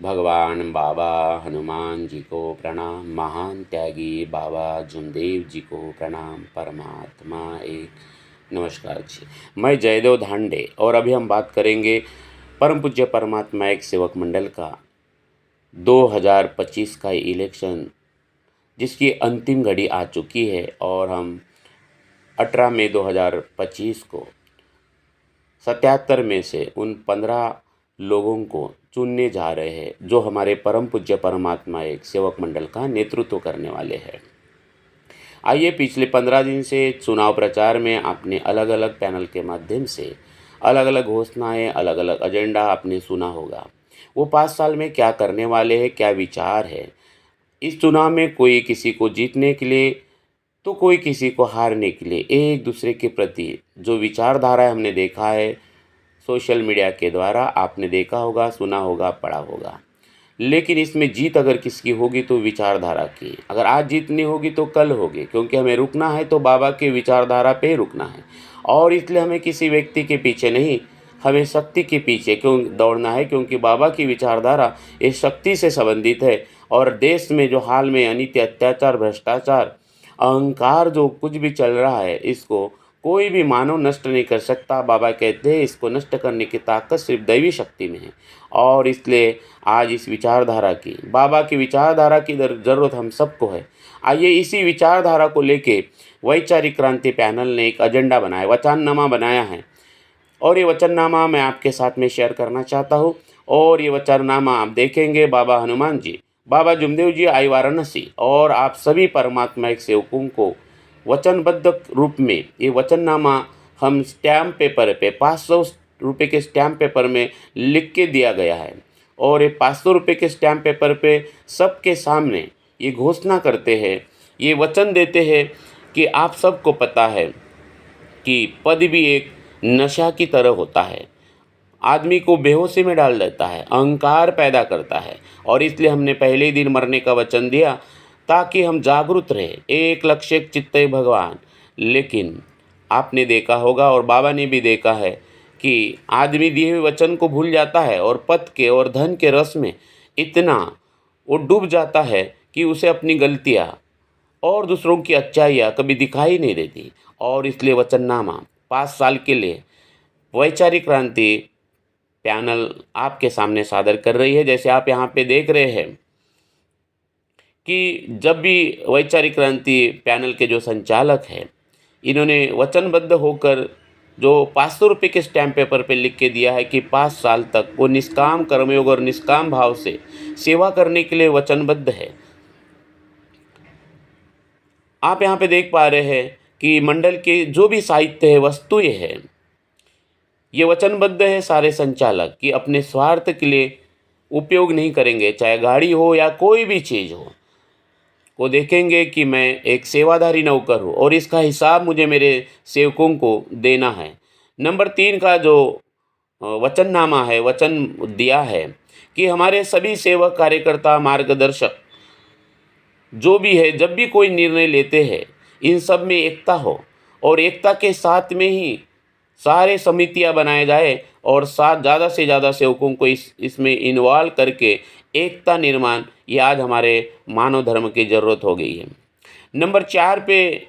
भगवान बाबा हनुमान जी को प्रणाम। महान त्यागी बाबा जुमदेव जी को प्रणाम। परमात्मा एक। नमस्कार जी, मैं जयदेव धांडे और अभी हम बात करेंगे परम पूज्य परमात्मा एक सेवक मंडल का 2025 का इलेक्शन, जिसकी अंतिम घड़ी आ चुकी है और हम 18 मई 2025 को 77 में से उन 15 लोगों को चुनने जा रहे हैं जो हमारे परम पूज्य परमात्मा एक सेवक मंडल का नेतृत्व करने वाले हैं। आइए, पिछले 15 दिन से चुनाव प्रचार में आपने अलग अलग पैनल के माध्यम से अलग अलग घोषणाएं, अलग अलग एजेंडा आपने सुना होगा। वो 5 साल में क्या करने वाले हैं, क्या विचार है। इस चुनाव में कोई किसी को जीतने के लिए तो कोई किसी को हारने के लिए एक दूसरे के प्रति जो विचारधारा हमने देखा है सोशल मीडिया के द्वारा, आपने देखा होगा, सुना होगा, पढ़ा होगा। लेकिन इसमें जीत अगर किसकी होगी तो विचारधारा की। अगर आज जीतनी होगी तो कल होगी, क्योंकि हमें रुकना है तो बाबा के विचारधारा पे रुकना है। और इसलिए हमें किसी व्यक्ति के पीछे नहीं, हमें शक्ति के पीछे क्यों दौड़ना है, क्योंकि बाबा की विचारधारा इस शक्ति से संबंधित है। और देश में जो हाल में अनित्य अत्याचार, भ्रष्टाचार, अहंकार जो कुछ भी चल रहा है, इसको कोई भी मानव नष्ट नहीं कर सकता। बाबा कहते हैं इसको नष्ट करने की ताकत सिर्फ दैवी शक्ति में है। और इसलिए आज इस विचारधारा की, बाबा की विचारधारा की ज़रूरत हम सबको है। आइए, इसी विचारधारा को लेके वैचारिक क्रांति पैनल ने एक एजेंडा बनाया, वचननामा बनाया है। और ये वचननामा मैं आपके साथ में शेयर करना चाहता हूँ। और ये वचननामा आप देखेंगे, बाबा हनुमान जी, बाबा जुमदेव जी आई वाराणसी और आप सभी परमात्मा एक सेवकों को वचनबद्ध रूप में ये वचननामा हम स्टैम्प पेपर पे 500 रुपये के स्टैम्प पेपर में लिख के दिया गया है। और ये 500 रुपये के स्टैम्प पेपर पे सबके सामने ये घोषणा करते हैं, ये वचन देते हैं कि आप सबको पता है कि पद भी एक नशा की तरह होता है, आदमी को बेहोशी में डाल देता है, अहंकार पैदा करता है। और इसलिए हमने पहले ही दिन मरने का वचन दिया ताकि हम जागरूक रहे, एक लक्ष्य एक चित्त भगवान। लेकिन आपने देखा होगा और बाबा ने भी देखा है कि आदमी दिए हुए वचन को भूल जाता है और पद के और धन के रस में इतना वो डूब जाता है कि उसे अपनी गलतियाँ और दूसरों की अच्छाइयाँ कभी दिखाई नहीं देती। और इसलिए वचननामा 5 साल के लिए वैचारिक क्रांति पैनल आपके सामने सादर कर रही है। जैसे आप यहाँ पे देख रहे हैं कि जब भी वैचारिक क्रांति पैनल के जो संचालक हैं, इन्होंने वचनबद्ध होकर जो 500 रुपये के स्टैम्प पेपर पे लिख के दिया है कि 5 साल तक वो निष्काम कर्मयोग और निष्काम भाव से सेवा करने के लिए वचनबद्ध है। आप यहाँ पे देख पा रहे हैं कि मंडल के जो भी साहित्य है, वस्तुएं हैं, ये वचनबद्ध है सारे संचालक कि अपने स्वार्थ के लिए उपयोग नहीं करेंगे, चाहे गाड़ी हो या कोई भी चीज़ हो। वो देखेंगे कि मैं एक सेवाधारी नौकर हूँ और इसका हिसाब मुझे मेरे सेवकों को देना है। नंबर 3 का जो वचननामा है, वचन दिया है कि हमारे सभी सेवक, कार्यकर्ता, मार्गदर्शक जो भी है, जब भी कोई निर्णय लेते हैं, इन सब में एकता हो और एकता के साथ में ही सारे समितियां बनाए जाए और साथ ज़्यादा से ज़्यादा सेवकों को इसमें इन्वॉल्व करके एकता निर्माण, ये आज हमारे मानव धर्म की ज़रूरत हो गई है। नंबर 4 पे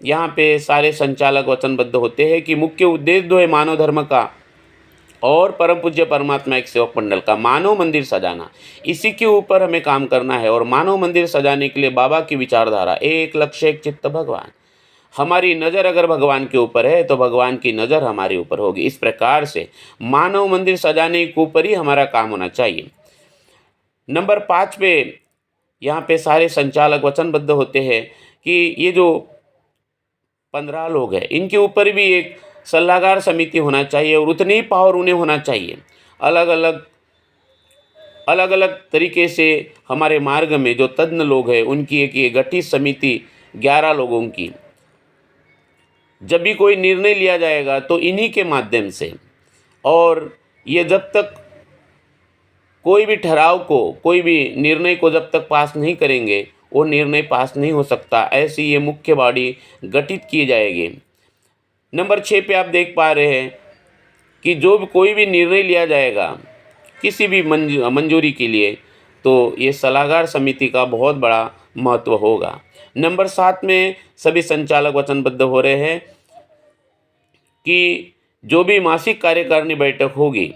यहाँ पे सारे संचालक वचनबद्ध होते हैं कि मुख्य उद्देश्य जो है मानव धर्म का और परम पूज्य परमात्मा एक सेवक मंडल का मानव मंदिर सजाना, इसी के ऊपर हमें काम करना है। और मानव मंदिर सजाने के लिए बाबा की विचारधारा, एक लक्ष्य एक चित्त भगवान। हमारी नज़र अगर भगवान के ऊपर है तो भगवान की नज़र हमारे ऊपर होगी। इस प्रकार से मानव मंदिर सजाने के ऊपर ही हमारा काम होना चाहिए। नंबर 5 पे यहाँ पे सारे संचालक वचनबद्ध होते हैं कि ये जो 15 लोग हैं, इनके ऊपर भी एक सलाहकार समिति होना चाहिए और उतनी ही पावर उन्हें होना चाहिए। अलग अलग तरीके से हमारे मार्ग में जो तज्ञ लोग हैं, उनकी एक ये गठित समिति 11 लोगों की, जब भी कोई निर्णय लिया जाएगा तो इन्हीं के माध्यम से। और ये जब तक कोई भी ठहराव को, कोई भी निर्णय को जब तक पास नहीं करेंगे, वो निर्णय पास नहीं हो सकता। ऐसी ये मुख्य बॉडी गठित की जाएगी। नंबर 6 पे आप देख पा रहे हैं कि जो भी कोई भी निर्णय लिया जाएगा किसी भी मंजूरी के लिए, तो ये सलाहकार समिति का बहुत बड़ा महत्व होगा। नंबर 7 में सभी संचालक वचनबद्ध हो रहे हैं कि जो भी मासिक कार्यकारिणी बैठक होगी,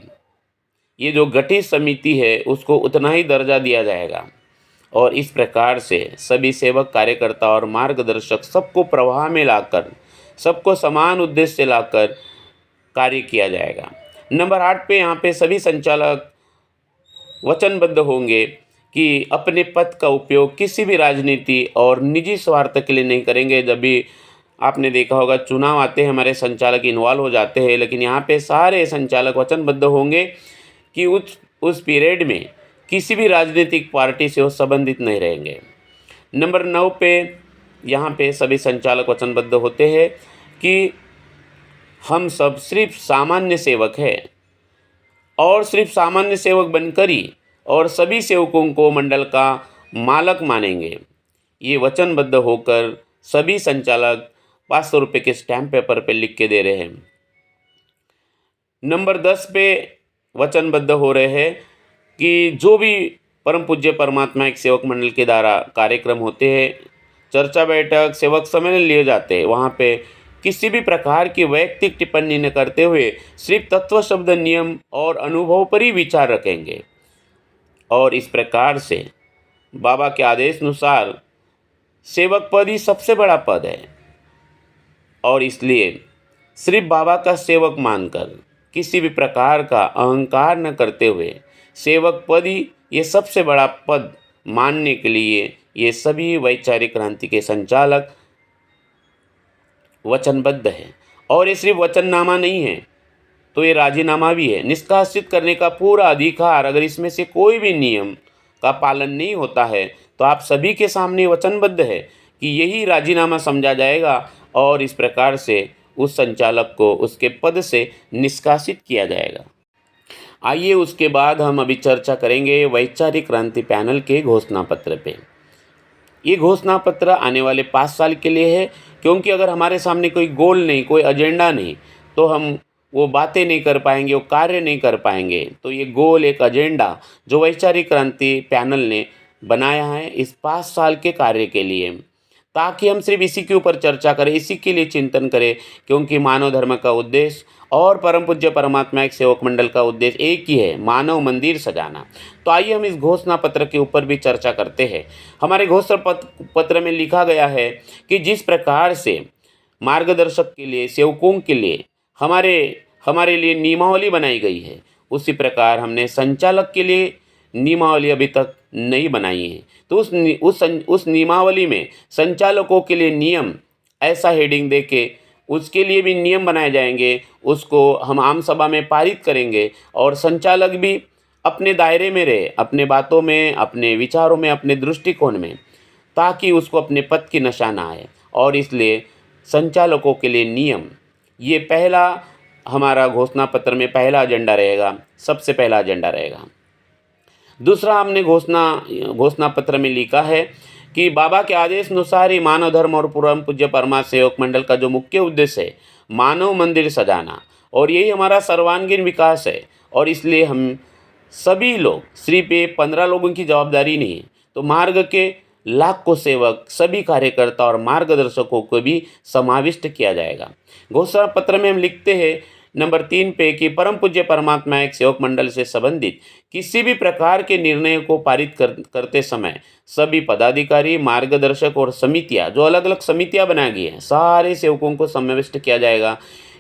ये जो गठित समिति है उसको उतना ही दर्जा दिया जाएगा और इस प्रकार से सभी सेवक, कार्यकर्ता और मार्गदर्शक सबको प्रवाह में लाकर, सबको समान उद्देश्य से लाकर कार्य किया जाएगा। नंबर 8 पे यहाँ पे सभी संचालक वचनबद्ध होंगे कि अपने पद का उपयोग किसी भी राजनीति और निजी स्वार्थ के लिए नहीं करेंगे। जब भी आपने देखा होगा चुनाव आते हैं, हमारे संचालक इन्वॉल्व हो जाते हैं, लेकिन यहाँ पे सारे संचालक वचनबद्ध होंगे कि उस पीरियड में किसी भी राजनीतिक पार्टी से वो संबंधित नहीं रहेंगे। नंबर 9 पे यहाँ पे सभी संचालक वचनबद्ध होते हैं कि हम सब सिर्फ सामान्य सेवक हैं और सिर्फ सामान्य सेवक बनकर ही और सभी सेवकों को मंडल का मालक मानेंगे। ये वचनबद्ध होकर सभी संचालक 500 रुपये के स्टैम्प पेपर पे लिख के दे रहे हैं। नंबर 10 पे वचनबद्ध हो रहे हैं कि जो भी परम पूज्य परमात्मा एक सेवक मंडल के द्वारा कार्यक्रम होते हैं, चर्चा बैठक, सेवक सम्मेलन लिए जाते हैं, वहाँ पे किसी भी प्रकार की वैयक्तिक टिप्पणी न करते हुए सिर्फ तत्व, शब्द, नियम और अनुभव पर ही विचार रखेंगे। और इस प्रकार से बाबा के आदेश अनुसार सेवक पद ही सबसे बड़ा पद है और इसलिए सिर्फ बाबा का सेवक मानकर किसी भी प्रकार का अहंकार न करते हुए सेवक पद ही ये सबसे बड़ा पद मानने के लिए ये सभी वैचारिक क्रांति के संचालक वचनबद्ध है। और ये सिर्फ वचननामा नहीं है, तो ये राजीनामा भी है। निष्कासित करने का पूरा अधिकार, अगर इसमें से कोई भी नियम का पालन नहीं होता है तो आप सभी के सामने वचनबद्ध है कि यही राजीनामा समझा जाएगा और इस प्रकार से उस संचालक को उसके पद से निष्कासित किया जाएगा। आइए उसके बाद हम अभी चर्चा करेंगे वैचारिक क्रांति पैनल के घोषणा पत्र पे। ये घोषणा पत्र आने वाले 5 साल के लिए है, क्योंकि अगर हमारे सामने कोई गोल नहीं, कोई एजेंडा नहीं, तो हम वो बातें नहीं कर पाएंगे, वो कार्य नहीं कर पाएंगे। तो ये गोल, एक एजेंडा जो वैचारिक क्रांति पैनल ने बनाया है इस 5 साल के कार्य के लिए, ताकि हम सिर्फ इसी के ऊपर चर्चा करें, इसी के लिए चिंतन करें, क्योंकि मानव धर्म का उद्देश्य और परम पूज्य परमात्मा एक सेवक मंडल का उद्देश्य एक ही है, मानव मंदिर सजाना। तो आइए हम इस घोषणा पत्र के ऊपर भी चर्चा करते हैं। हमारे घोषणा पत्र में लिखा गया है कि जिस प्रकार से मार्गदर्शक के लिए, सेवकों के लिए हमारे लिए नियमावली बनाई गई है, उसी प्रकार हमने संचालक के लिए नियमावली अभी तक नहीं बनाई है। तो उस नियमावली में संचालकों के लिए नियम ऐसा हेडिंग दे के उसके लिए भी नियम बनाए जाएंगे, उसको हम आम सभा में पारित करेंगे और संचालक भी अपने दायरे में रहे, अपने बातों में, अपने विचारों में, अपने दृष्टिकोण में, ताकि उसको अपने पद की नशा ना आए। और इसलिए संचालकों के लिए नियम, ये पहला हमारा घोषणा पत्र में पहला एजेंडा रहेगा, सबसे पहला एजेंडा रहेगा। दूसरा हमने घोषणा पत्र में लिखा है कि बाबा के आदेश अनुसार ही मानव धर्म और परम पूज्य परमात्मा सेवक मंडल का जो मुख्य उद्देश्य है मानव मंदिर सजाना, और यही हमारा सर्वांगीण विकास है। और इसलिए हम सभी लोग, सिर्फ ये 15 लोगों की जवाबदारी नहीं है, तो मार्ग के लाखों सेवक, सभी कार्यकर्ता और मार्गदर्शकों को भी समाविष्ट किया जाएगा। घोषणा पत्र में हम लिखते हैं नंबर 3 पे कि परम पूज्य परमात्मा एक सेवक मंडल से संबंधित किसी भी प्रकार के निर्णय को पारित करते समय सभी पदाधिकारी, मार्गदर्शक और समितियां, जो अलग अलग समितियां बनाई गई हैं, सारे सेवकों को समाविष्ट किया जाएगा,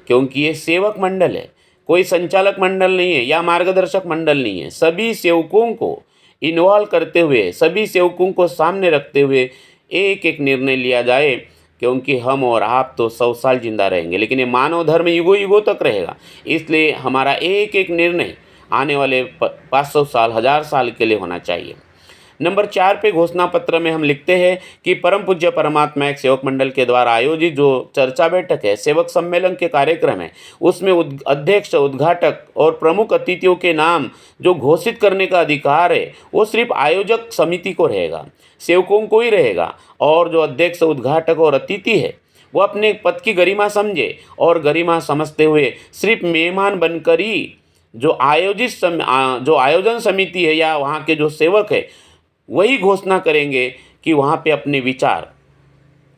क्योंकि ये सेवक मंडल है, कोई संचालक मंडल नहीं है या मार्गदर्शक मंडल नहीं है। सभी सेवकों को इन्वॉल्व करते हुए, सभी सेवकों को सामने रखते हुए एक एक निर्णय लिया जाए, क्योंकि हम और आप तो 100 साल जिंदा रहेंगे, लेकिन ये मानव धर्म युगों युगों तक रहेगा। इसलिए हमारा एक एक निर्णय आने वाले 500 साल, 1000 साल के लिए होना चाहिए। नंबर 4 पे घोषणा पत्र में हम लिखते हैं कि परम पूज्य परमात्मा एक सेवक मंडल के द्वारा आयोजित जो चर्चा बैठक है, सेवक सम्मेलन के कार्यक्रम है, उसमें अध्यक्ष, उद्घाटक और प्रमुख अतिथियों के नाम जो घोषित करने का अधिकार है वो सिर्फ आयोजक समिति को रहेगा, सेवकों को ही रहेगा। और जो अध्यक्ष, उद्घाटक और अतिथि है वो अपने पद की गरिमा समझे और गरिमा समझते हुए सिर्फ मेहमान बनकर ही जो आयोजन समिति है या वहाँ के जो सेवक है, वही घोषणा करेंगे कि वहाँ पे अपने विचार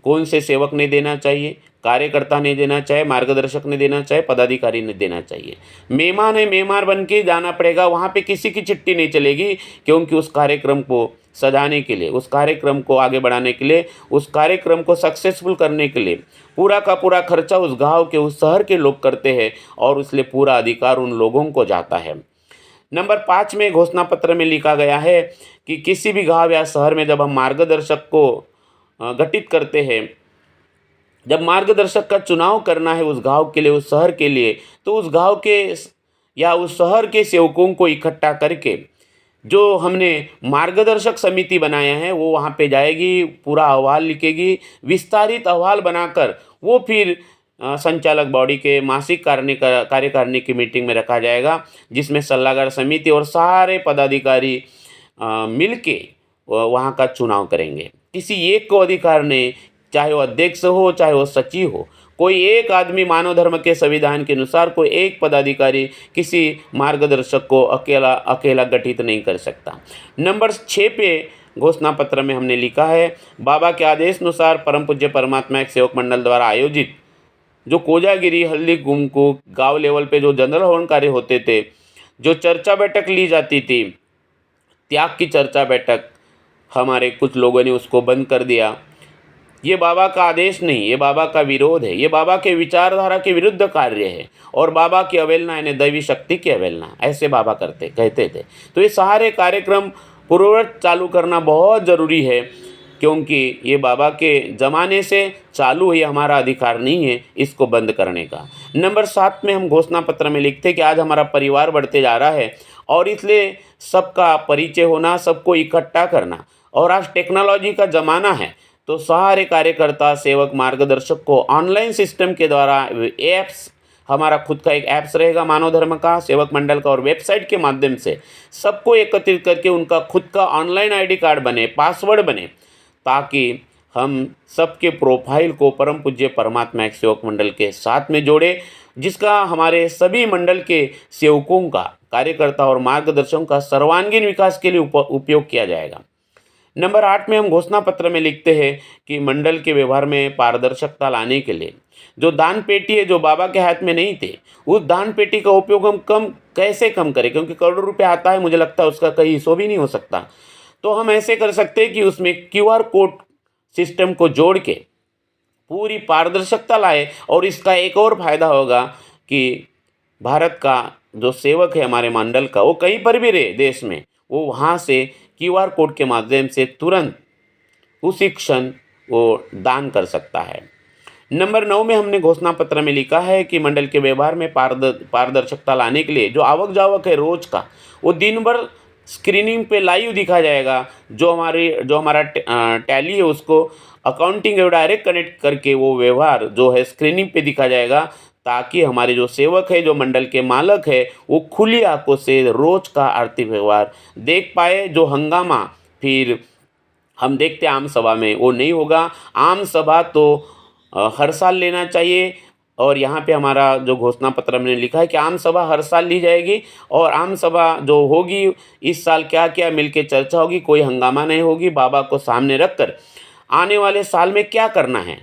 कौन से सेवक ने देना चाहिए, कार्यकर्ता ने देना चाहिए, मार्गदर्शक ने देना चाहिए, पदाधिकारी ने देना चाहिए। मेहमान है, मेहमान बन के जाना पड़ेगा, वहाँ पे किसी की चिट्ठी नहीं चलेगी, क्योंकि उस कार्यक्रम को सजाने के लिए, उस कार्यक्रम को आगे बढ़ाने के लिए, उस कार्यक्रम को सक्सेसफुल करने के लिए पूरा का पूरा खर्चा उस गांव के, उस शहर के लोग करते हैं और इसलिए पूरा अधिकार उन लोगों को जाता है। नंबर 5 में घोषणा पत्र में लिखा गया है कि किसी भी गांव या शहर में जब हम मार्गदर्शक को गठित करते हैं, जब मार्गदर्शक का चुनाव करना है उस गांव के लिए, उस शहर के लिए, तो उस गांव के या उस शहर के सेवकों को इकट्ठा करके जो हमने मार्गदर्शक समिति बनाया है वो वहाँ पे जाएगी, पूरा अहवाल लिखेगी, विस्तारित अहवाल बनाकर वो फिर संचालक बॉडी के मासिक कार्यकारिणी की मीटिंग में रखा जाएगा, जिसमें सलाहकार समिति और सारे पदाधिकारी मिलके वहाँ का चुनाव करेंगे। किसी एक को अधिकार नहीं, चाहे वो अध्यक्ष हो, चाहे वो सचिव हो, कोई एक आदमी मानव धर्म के संविधान के अनुसार कोई एक पदाधिकारी किसी मार्गदर्शक को अकेला गठित नहीं कर सकता। नंबर 6 पे घोषणा पत्र में हमने लिखा है, बाबा के आदेश अनुसार परम पूज्य परमात्मा एक सेवक मंडल द्वारा आयोजित जो कोजागिरी, हल्दी कुमकू, गांव लेवल पे जो जनरल हवन कार्य होते थे, जो चर्चा बैठक ली जाती थी, त्याग की चर्चा बैठक, हमारे कुछ लोगों ने उसको बंद कर दिया। ये बाबा का आदेश नहीं, ये बाबा का विरोध है, ये बाबा के विचारधारा के विरुद्ध कार्य है और बाबा की अवहेलना यानी दैवी शक्ति की अवहेलना, ऐसे बाबा कहते थे। तो ये सारे कार्यक्रम पूर्ववत चालू करना बहुत ज़रूरी है, क्योंकि ये बाबा के ज़माने से चालू है, हमारा अधिकार नहीं है इसको बंद करने का। नंबर 7 में हम घोषणा पत्र में लिखते हैं कि आज हमारा परिवार बढ़ते जा रहा है और इसलिए सबका परिचय होना, सबको इकट्ठा करना, और आज टेक्नोलॉजी का ज़माना है, तो सारे कार्यकर्ता, सेवक, मार्गदर्शक को ऑनलाइन सिस्टम के द्वारा ऐप्स, हमारा खुद का एक ऐप्स रहेगा मानव धर्म का, सेवक मंडल का, और वेबसाइट के माध्यम से सबको एकत्रित करके उनका खुद का ऑनलाइन आईडी कार्ड बने, पासवर्ड बने, ताकि हम सबके प्रोफाइल को परम पूज्य परमात्मा एक सेवक मंडल के साथ में जोड़े, जिसका हमारे सभी मंडल के सेवकों का, कार्यकर्ता और मार्गदर्शकों का सर्वांगीण विकास के लिए उपयोग किया जाएगा। नंबर 8 में हम घोषणा पत्र में लिखते हैं कि मंडल के व्यवहार में पारदर्शिता लाने के लिए जो दान पेटी है, जो बाबा के हाथ में नहीं थे, उस दान पेटी का उपयोग हम कैसे कम करें, क्योंकि करोड़ों रुपये आता है, मुझे लगता है उसका कहीं हिस्सा भी नहीं हो सकता। तो हम ऐसे कर सकते हैं कि उसमें QR कोड सिस्टम को जोड़ के पूरी पारदर्शिता लाए, और इसका एक और फायदा होगा कि भारत का जो सेवक है हमारे मंडल का, वो कहीं पर भी रहे देश में, वो वहाँ से QR कोड के माध्यम से तुरंत उसी क्षण वो दान कर सकता है। नंबर 9 में हमने घोषणा पत्र में लिखा है कि मंडल के व्यवहार में पारदर्शिता लाने के लिए जो आवक जावक है रोज का, वो दिन भर स्क्रीनिंग पे लाइव दिखा जाएगा। जो हमारा टैली है उसको अकाउंटिंग और डायरेक्ट कनेक्ट करके वो व्यवहार जो है स्क्रीनिंग पे दिखा जाएगा, ताकि हमारे जो सेवक है, जो मंडल के मालक है, वो खुली आंखों से रोज का आर्थिक व्यवहार देख पाए। जो हंगामा फिर हम देखते हैं आम सभा में, वो नहीं होगा। आम सभा तो हर साल लेना चाहिए, और यहाँ पे हमारा जो घोषणा पत्र में लिखा है कि आम सभा हर साल ली जाएगी, और आम सभा जो होगी इस साल क्या क्या मिलके चर्चा होगी, कोई हंगामा नहीं होगी। बाबा को सामने रखकर आने वाले साल में क्या करना है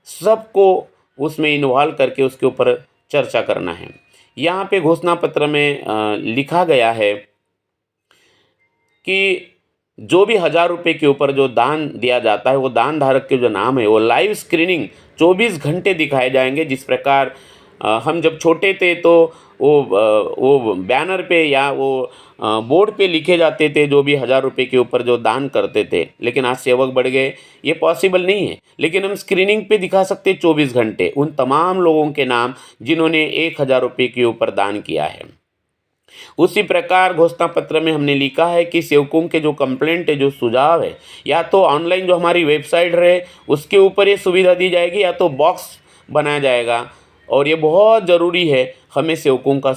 सबको उसमें इन्वॉल्व करके उसके ऊपर चर्चा करना है। यहाँ पे घोषणा पत्र में लिखा गया है कि जो भी 1000 रुपये के ऊपर जो दान दिया जाता है, वो दान धारक के जो नाम है वो लाइव स्क्रीनिंग 24 घंटे दिखाए जाएंगे। जिस प्रकार हम जब छोटे थे तो वो बैनर पे या वो बोर्ड पे लिखे जाते थे जो भी 1000 रुपये के ऊपर जो दान करते थे, लेकिन आज सेवक बढ़ गए, ये पॉसिबल नहीं है। लेकिन हम स्क्रीनिंग पे दिखा सकते 24 घंटे उन तमाम लोगों के नाम जिन्होंने 1000 रुपये के ऊपर दान किया है। उसी प्रकार घोषणा पत्र में हमने लिखा है कि सेवकों के जो कंप्लेंट है, जो सुझाव है, या तो ऑनलाइन जो हमारी वेबसाइट रहे उसके ऊपर ये सुविधा दी जाएगी, या तो बॉक्स बनाया जाएगा। और ये बहुत ज़रूरी है हमें सेवकों का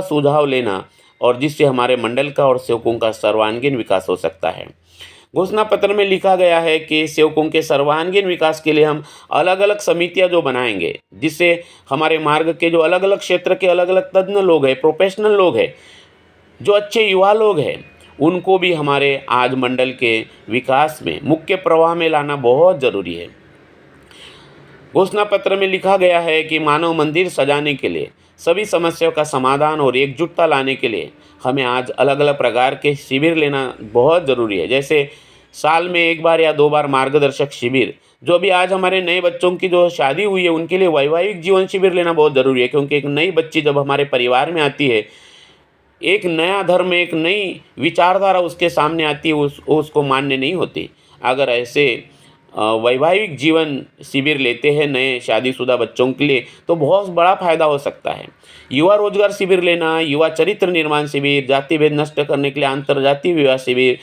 सुझाव लेना, और जिससे हमारे मंडल का और सेवकों का सर्वांगीण विकास हो सकता है। घोषणा पत्र में लिखा गया है कि सेवकों के सर्वांगीण विकास के लिए हम अलग अलग समितियां जो बनाएंगे, जिससे हमारे मार्ग के जो अलग अलग क्षेत्र के अलग अलग तज्ञ लोग हैं, प्रोफेशनल लोग हैं, जो अच्छे युवा लोग हैं, उनको भी हमारे आज मंडल के विकास में मुख्य प्रवाह में लाना बहुत ज़रूरी है। घोषणा पत्र में लिखा गया है कि मानव मंदिर सजाने के लिए, सभी समस्याओं का समाधान और एकजुटता लाने के लिए हमें आज अलग अलग प्रकार के शिविर लेना बहुत ज़रूरी है। जैसे साल में 1 बार या 2 बार मार्गदर्शक शिविर, जो अभी आज हमारे नए बच्चों की जो शादी हुई है उनके लिए वैवाहिक जीवन शिविर लेना बहुत ज़रूरी है, क्योंकि एक नई बच्ची जब हमारे परिवार में आती है, एक नया धर्म, एक नई विचारधारा उसके सामने आती है, उसको मान्य नहीं होती। अगर ऐसे वैवाहिक जीवन शिविर लेते हैं नए शादीशुदा बच्चों के लिए, तो बहुत बड़ा फ़ायदा हो सकता है। युवा रोजगार शिविर लेना, युवा चरित्र निर्माण शिविर, जाति भेद नष्ट करने के लिए अंतर्जातीय विवाह शिविर,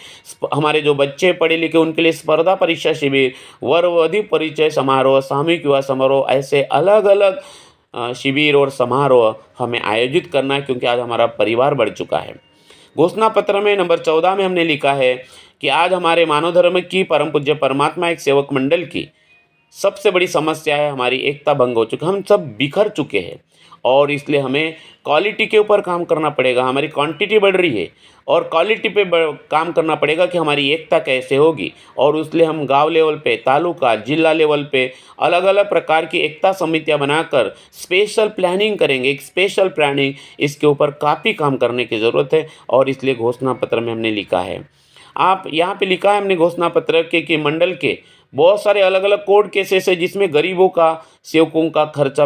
हमारे जो बच्चे पढ़े लिखे उनके लिए स्पर्धा परीक्षा शिविर, वर वधु परिचय समारोह, सामूहिक विवाह समारोह, ऐसे अलग अलग शिविर और समारोह हमें आयोजित करना है, क्योंकि आज हमारा परिवार बढ़ चुका है। घोषणा पत्र में नंबर 14 में हमने लिखा है कि आज हमारे मानव धर्म की परम पूज्य परमात्मा एक सेवक मंडल की सबसे बड़ी समस्या है, हमारी एकता भंग हो चुकी है। हम सब बिखर चुके हैं और इसलिए हमें क्वालिटी के ऊपर काम करना पड़ेगा। हमारी क्वांटिटी बढ़ रही है और क्वालिटी पे काम करना पड़ेगा कि हमारी एकता कैसे होगी, और उसलिए हम गांव लेवल पे, तालुका, जिला लेवल पे अलग अलग प्रकार की एकता समितियां बनाकर स्पेशल प्लानिंग करेंगे। एक स्पेशल प्लानिंग, इसके ऊपर काफ़ी काम करने की ज़रूरत है और इसलिए घोषणा पत्र में हमने लिखा है। आप यहाँ पे लिखा है हमने घोषणा पत्र के कि मंडल के बहुत सारे अलग अलग कोर्ट केसेस है, जिसमें गरीबों का, सेवकों का खर्चा,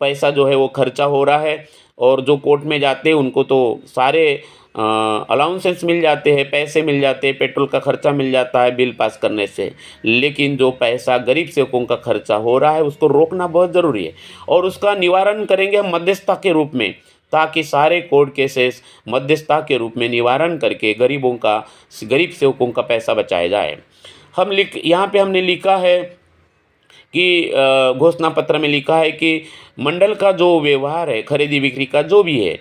पैसा जो है वो खर्चा हो रहा है, और जो कोर्ट में जाते हैं उनको तो सारे अलाउंसेस मिल जाते हैं, पैसे मिल जाते हैं, पेट्रोल का खर्चा मिल जाता है बिल पास करने से, लेकिन जो पैसा गरीब सेवकों का खर्चा हो रहा है उसको रोकना बहुत ज़रूरी है, और उसका निवारण करेंगे हम मध्यस्थता के रूप में, ताकि सारे कोर्ट केसेस मध्यस्थता के रूप में निवारण करके गरीब सेवकों का पैसा बचाया जाए। यहाँ पे हमने लिखा है कि घोषणा पत्र में लिखा है कि मंडल का जो व्यवहार है, खरीदी बिक्री का जो भी है,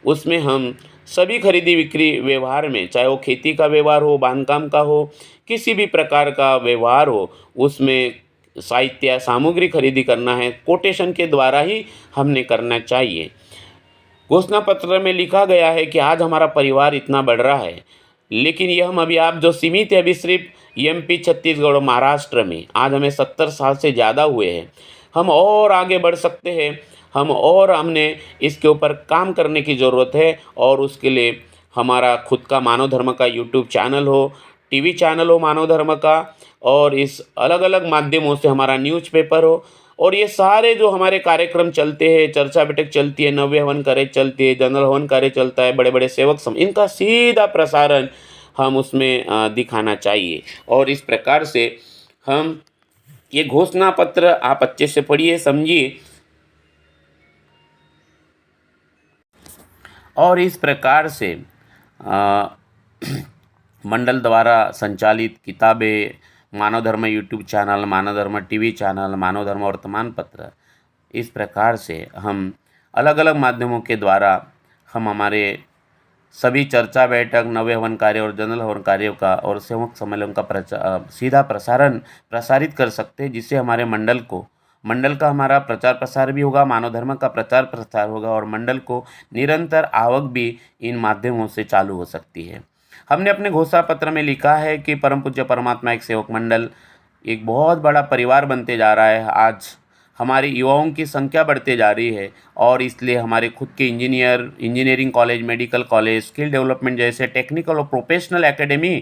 उसमें हम सभी खरीदी बिक्री व्यवहार में, चाहे वो खेती का व्यवहार हो, बांधकाम का हो, किसी भी प्रकार का व्यवहार हो, उसमें साहित्य सामग्री खरीदी करना है, कोटेशन के द्वारा ही हमने करना चाहिए। घोषणा पत्र में लिखा गया है कि आज हमारा परिवार इतना बढ़ रहा है, लेकिन यह हम अभी आप जो सीमित है, अभी सिर्फ एमपी, छत्तीसगढ़ और महाराष्ट्र में आज हमें 70 साल से ज़्यादा हुए हैं। हम और आगे बढ़ सकते हैं, हमने इसके ऊपर काम करने की ज़रूरत है, और उसके लिए हमारा खुद का मानव धर्म का यूट्यूब चैनल हो, टीवी चैनल हो मानव धर्म का, और इस अलग अलग माध्यमों से हमारा न्यूज़पेपर हो, और ये सारे जो हमारे कार्यक्रम चलते हैं, चर्चा बैठक चलती है, नव्य हवन कार्य चलती है, जनरल हवन कार्य चलता है, बड़े बड़े सेवक इनका सीधा प्रसारण हम उसमें दिखाना चाहिए। और इस प्रकार से हम ये घोषणा पत्र आप अच्छे से पढ़िए, समझिए, और इस प्रकार से मंडल द्वारा संचालित किताबें, मानव धर्म यूट्यूब चैनल, मानव धर्म टीवी चैनल, मानव धर्म वर्तमान पत्र, इस प्रकार से हम अलग अलग माध्यमों के द्वारा हम हमारे सभी चर्चा बैठक, नव्य हवन कार्य और जनरल हवन कार्यों का और सेवक सम्मेलन का सीधा प्रसारित कर सकते हैं, जिससे हमारे मंडल का हमारा प्रचार प्रसार भी होगा, मानव धर्म का प्रचार प्रसार होगा, और मंडल को निरंतर आवक भी इन माध्यमों से चालू हो सकती है। हमने अपने घोषणा पत्र में लिखा है कि परम पूज्य परमात्मा एक सेवक मंडल एक बहुत बड़ा परिवार बनते जा रहा है। आज हमारे युवाओं की संख्या बढ़ते जा रही है, और इसलिए हमारे खुद के engineering college, medical college, skill development जैसे टेक्निकल और प्रोफेशनल एकेडमी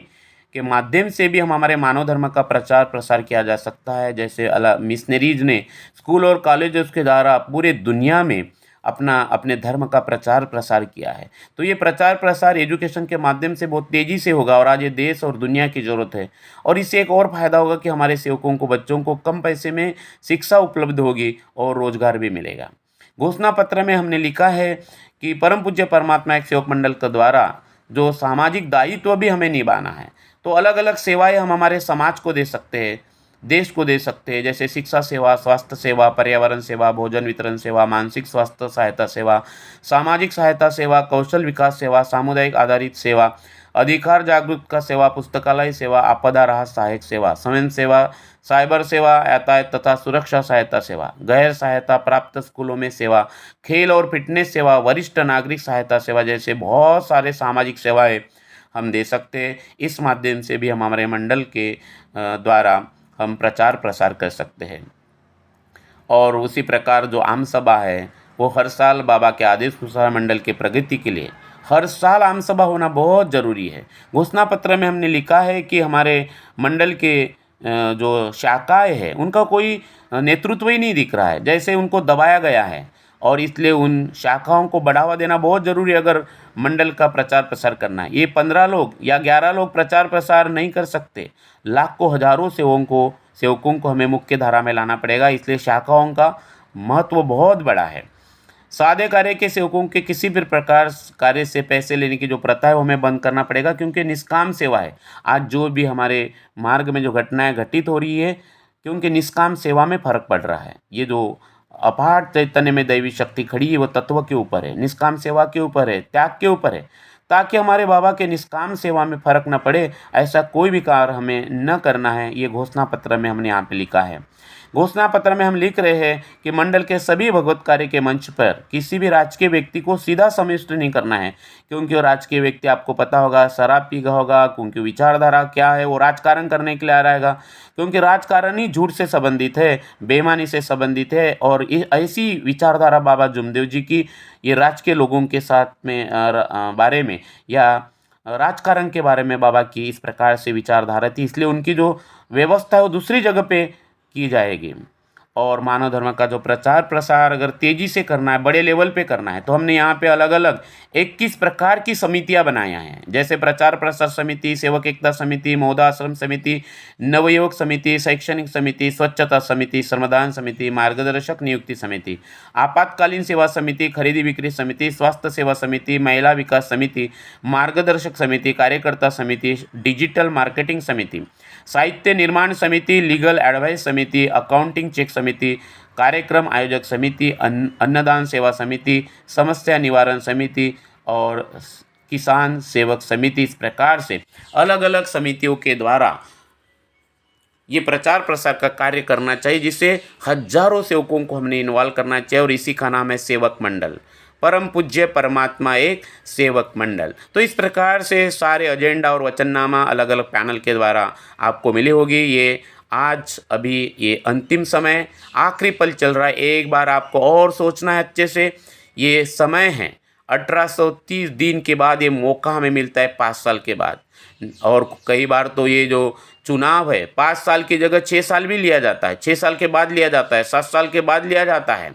के माध्यम से भी हम हमारे मानव धर्म का प्रचार प्रसार किया जा सकता है। जैसे मिशनरीज ने स्कूल और कॉलेज के द्वारा पूरे दुनिया में अपने धर्म का प्रचार प्रसार किया है। तो ये प्रचार प्रसार एजुकेशन के माध्यम से बहुत तेज़ी से होगा, और आज ये देश और दुनिया की ज़रूरत है। और इससे एक और फ़ायदा होगा कि हमारे सेवकों को, बच्चों को कम पैसे में शिक्षा उपलब्ध होगी और रोजगार भी मिलेगा। घोषणा पत्र में हमने लिखा है कि परम पूज्य परमात्मा एक सेवक मंडल के द्वारा जो सामाजिक दायित्व भी हमें निभाना है, तो अलग अलग सेवाएं हम हमारे समाज को दे सकते हैं। देश को दे सकते हैं, जैसे शिक्षा सेवा, स्वास्थ्य सेवा, पर्यावरण सेवा, भोजन वितरण सेवा, मानसिक स्वास्थ्य सहायता सेवा, सामाजिक सहायता सेवा, कौशल विकास सेवा, सामुदायिक आधारित सेवा, अधिकार जागरूकता सेवा, पुस्तकालय सेवा, आपदा राहत सहायक सेवा, स्वयं सेवा, साइबर सेवा, यातायात तथा सुरक्षा सहायता सेवा, गैर सहायता प्राप्त स्कूलों में सेवा, खेल और फिटनेस सेवा, वरिष्ठ नागरिक सहायता सेवा जैसे बहुत सारे सामाजिक सेवाएं हम दे सकते हैं। इस माध्यम से भी हम हमारे मंडल के द्वारा हम प्रचार प्रसार कर सकते हैं। और उसी प्रकार जो आम सभा है वो हर साल बाबा के आदेश अनुसार मंडल के प्रगति के लिए हर साल आम सभा होना बहुत ज़रूरी है। घोषणा पत्र में हमने लिखा है कि हमारे मंडल के जो शाखाएं हैं उनका कोई नेतृत्व ही नहीं दिख रहा है, जैसे उनको दबाया गया है, और इसलिए उन शाखाओं को बढ़ावा देना बहुत ज़रूरी है अगर मंडल का प्रचार प्रसार करना है। ये 15 लोग या 11 लोग प्रचार प्रसार नहीं कर सकते, लाखों हजारों सेवकों को हमें मुख्य धारा में लाना पड़ेगा, इसलिए शाखाओं का महत्व बहुत बड़ा है। सादे कार्य के सेवकों के किसी भी प्रकार कार्य से पैसे लेने की जो प्रथा है वो हमें बंद करना पड़ेगा, क्योंकि निष्काम सेवा है। आज जो भी हमारे मार्ग में जो घटनाएं घटित हो रही है, क्योंकि निष्काम सेवा में फर्क पड़ रहा है। ये जो अपार चैतन्य में दैवी शक्ति खड़ी है वो तत्व के ऊपर है, निष्काम सेवा के ऊपर है, त्याग के ऊपर है, ताकि हमारे बाबा के निष्काम सेवा में फर्क न पड़े। ऐसा कोई भी कार्य हमें न करना है, ये घोषणा पत्र में हमने यहाँ पे लिखा है। घोषणा पत्र में हम लिख रहे हैं कि मंडल के सभी भगवत कार्य के मंच पर किसी भी राजकीय व्यक्ति को सीधा समाविष्ट नहीं करना है, क्योंकि वो राजकीय व्यक्ति आपको पता होगा शराब पीगा होगा, क्योंकि विचारधारा क्या है वो राजकारण करने के लिए आ रहेगा, क्योंकि राजकारण ही झूठ से संबंधित है, बेईमानी से संबंधित है। और ऐसी विचारधारा बाबा जुमदेव जी की ये राजकीय लोगों के साथ में बारे में या राजकारण के बारे में बाबा की इस प्रकार से विचारधारा थी, इसलिए उनकी जो व्यवस्था है वो दूसरी जगह पे की जाएगी। और मानव धर्म का जो प्रचार प्रसार अगर तेज़ी से करना है, बड़े लेवल पे करना है, तो हमने यहाँ पे अलग अलग 21 प्रकार की समितियाँ बनाया हैं, जैसे प्रचार प्रसार समिति, सेवक एकता समिति, महोदाश्रम समिति, नवयुवक समिति, शैक्षणिक समिति, स्वच्छता समिति, श्रमदान समिति, मार्गदर्शक नियुक्ति समिति, आपातकालीन सेवा समिति, खरीदी बिक्री समिति, स्वास्थ्य सेवा समिति, महिला विकास समिति, मार्गदर्शक समिति, कार्यकर्ता समिति, डिजिटल मार्केटिंग समिति, साहित्य निर्माण समिति, लीगल एडवाइस समिति, अकाउंटिंग चेक समिति, कार्यक्रम आयोजक समिति, अन्नदान सेवा समिति, समस्या निवारण समिति और किसान सेवक समिति। इस प्रकार से अलग अलग समितियों के द्वारा ये प्रचार प्रसार का कार्य करना चाहिए, जिससे हजारों सेवकों को हमने इन्वॉल्व करना चाहिए। और इसी का नाम है सेवक मंडल, परम पूज्य परमात्मा एक सेवक मंडल। तो इस प्रकार से सारे एजेंडा और वचननामा अलग अलग पैनल के द्वारा आपको मिली होगी। ये आज अभी ये अंतिम समय आखिरी पल चल रहा है, एक बार आपको और सोचना है अच्छे से। ये समय है 1830 दिन के बाद ये मौका हमें मिलता है 5 साल के बाद, और कई बार तो ये जो चुनाव है 5 साल की जगह 6 साल भी लिया जाता है, 6 साल के बाद लिया जाता है, 7 साल के बाद लिया जाता है।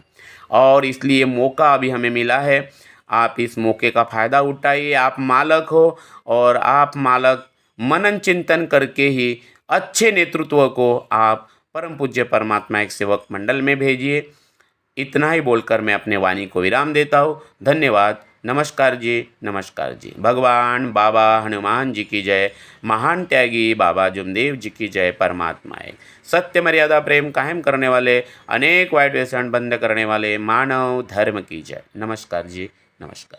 और इसलिए मौका अभी हमें मिला है, आप इस मौके का फ़ायदा उठाइए। आप मालक हो और आप मालक मनन चिंतन करके ही अच्छे नेतृत्व को आप परम पूज्य परमात्मा एक सेवक मंडल में भेजिए। इतना ही बोलकर मैं अपने वाणी को विराम देता हूँ। धन्यवाद। नमस्कार जी, नमस्कार जी। भगवान बाबा हनुमान जी की जय, महान त्यागी बाबा जुमदेव जी की जय। परमात्मा एक सत्य मर्यादा प्रेम कायम करने वाले, अनेक वाइट व्यसन बंद करने वाले मानव धर्म की जय। नमस्कार जी, नमस्कार।